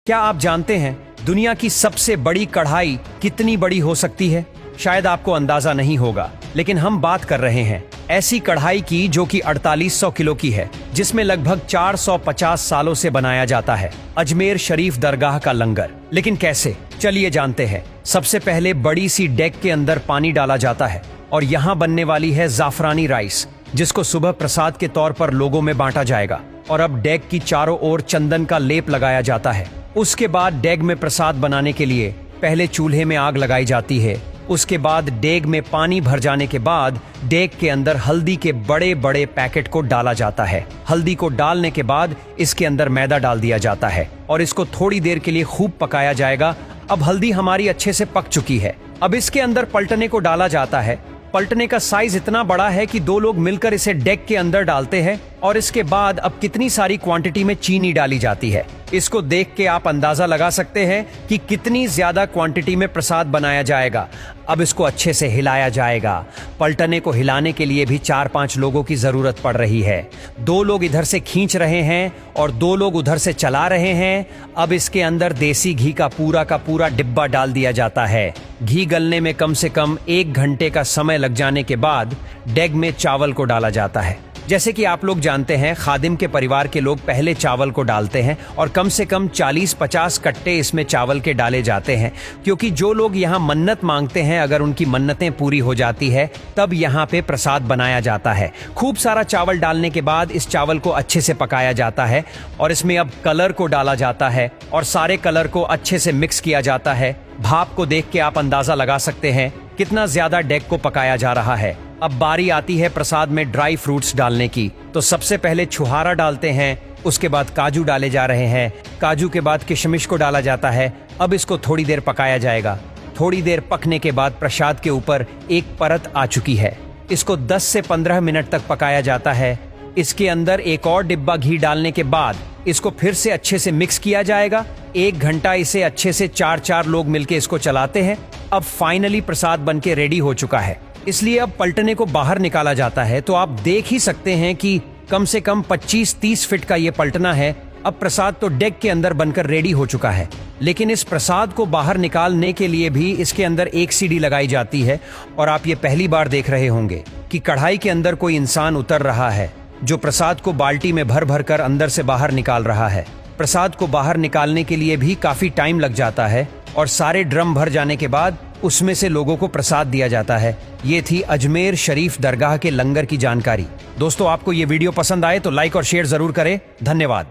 क्या आप जानते हैं दुनिया की सबसे बड़ी कढ़ाई कितनी बड़ी हो सकती है? शायद आपको अंदाजा नहीं होगा, लेकिन हम बात कर रहे हैं ऐसी कढ़ाई की जो कि 4800 किलो की है, जिसमें लगभग 450 सालों से बनाया जाता है अजमेर शरीफ दरगाह का लंगर। लेकिन कैसे? चलिए जानते हैं। सबसे पहले बड़ी सी डेग के अंदर पानी डाला जाता है और यहाँ बनने वाली है जाफरानी राइस, जिसको सुबह प्रसाद के तौर पर लोगों में बांटा जाएगा। और अब डेग की चारों ओर चंदन का लेप लगाया जाता है। उसके बाद डेग में प्रसाद बनाने के लिए पहले चूल्हे में आग लगाई जाती है। उसके बाद डेग में पानी भर जाने के बाद डेग के अंदर हल्दी के बड़े बड़े पैकेट को डाला जाता है। हल्दी को डालने के बाद इसके अंदर मैदा डाल दिया जाता है और इसको थोड़ी देर के लिए खूब पकाया जाएगा। अब हल्दी हमारी अच्छे से पक चुकी है। अब इसके अंदर पलटने को डाला जाता है। पलटने का साइज इतना बड़ा है कि 2 लोग मिलकर इसे डेग के अंदर डालते हैं। और इसके बाद अब कितनी सारी क्वांटिटी में चीनी डाली जाती है। इसको देख के आप अंदाजा लगा सकते हैं कि कितनी ज्यादा क्वांटिटी में प्रसाद बनाया जाएगा। अब इसको अच्छे से हिलाया जाएगा। पलटने को हिलाने के लिए भी 4-5 लोगों की जरूरत पड़ रही है। 2 लोग इधर से खींच रहे हैं और 2 लोग उधर से चला रहे हैं। अब इसके अंदर देसी घी का पूरा डिब्बा डाल दिया जाता है। घी गलने में कम से कम 1 घंटे का समय लग जाने के बाद डेग में चावल को डाला जाता है। जैसे कि आप लोग जानते हैं, खादिम के परिवार के लोग पहले चावल को डालते हैं और कम से कम 40-50 कट्टे इसमें चावल के डाले जाते हैं, क्योंकि जो लोग यहाँ मन्नत मांगते हैं, अगर उनकी मन्नतें पूरी हो जाती है तब यहाँ पे प्रसाद बनाया जाता है। खूब सारा चावल डालने के बाद इस चावल को अच्छे से पकाया जाता है और इसमें अब कलर को डाला जाता है और सारे कलर को अच्छे से मिक्स किया जाता है। भाप को देख के आप अंदाजा लगा सकते हैं कितना ज्यादा डेग को पकाया जा रहा है। अब बारी आती है प्रसाद में ड्राई फ्रूट्स डालने की। तो सबसे पहले छुहारा डालते हैं, उसके बाद काजू डाले जा रहे हैं। काजू के बाद किशमिश को डाला जाता है। अब इसको थोड़ी देर पकाया जाएगा। थोड़ी देर पकने के बाद प्रसाद के ऊपर एक परत आ चुकी है। इसको 10 से 15 मिनट तक पकाया जाता है। इसके अंदर एक और डिब्बा घी डालने के बाद इसको फिर से अच्छे से मिक्स किया जाएगा। 1 घंटा इसे अच्छे से 4-4 लोग मिलके इसको चलाते हैं। अब फाइनली प्रसाद बनके रेडी हो चुका है, इसलिए अब पलटने को बाहर निकाला जाता है। तो आप देख ही सकते हैं कि कम से कम 25-30 फीट का ये पलटना है। अब प्रसाद तो डेग के अंदर बनकर रेडी हो चुका है, लेकिन इस प्रसाद को बाहर निकालने के लिए भी इसके अंदर एक सीढ़ी लगाई जाती है। और आप ये पहली बार देख रहे होंगे कि कढ़ाई के अंदर कोई इंसान उतर रहा है, जो प्रसाद को बाल्टी में भर भर कर अंदर से बाहर निकाल रहा है। प्रसाद को बाहर निकालने के लिए भी काफी टाइम लग जाता है और सारे ड्रम भर जाने के बाद उसमें से लोगों को प्रसाद दिया जाता है। ये थी अजमेर शरीफ दरगाह के लंगर की जानकारी। दोस्तों, आपको ये वीडियो पसंद आए तो लाइक और शेयर जरूर करें। धन्यवाद।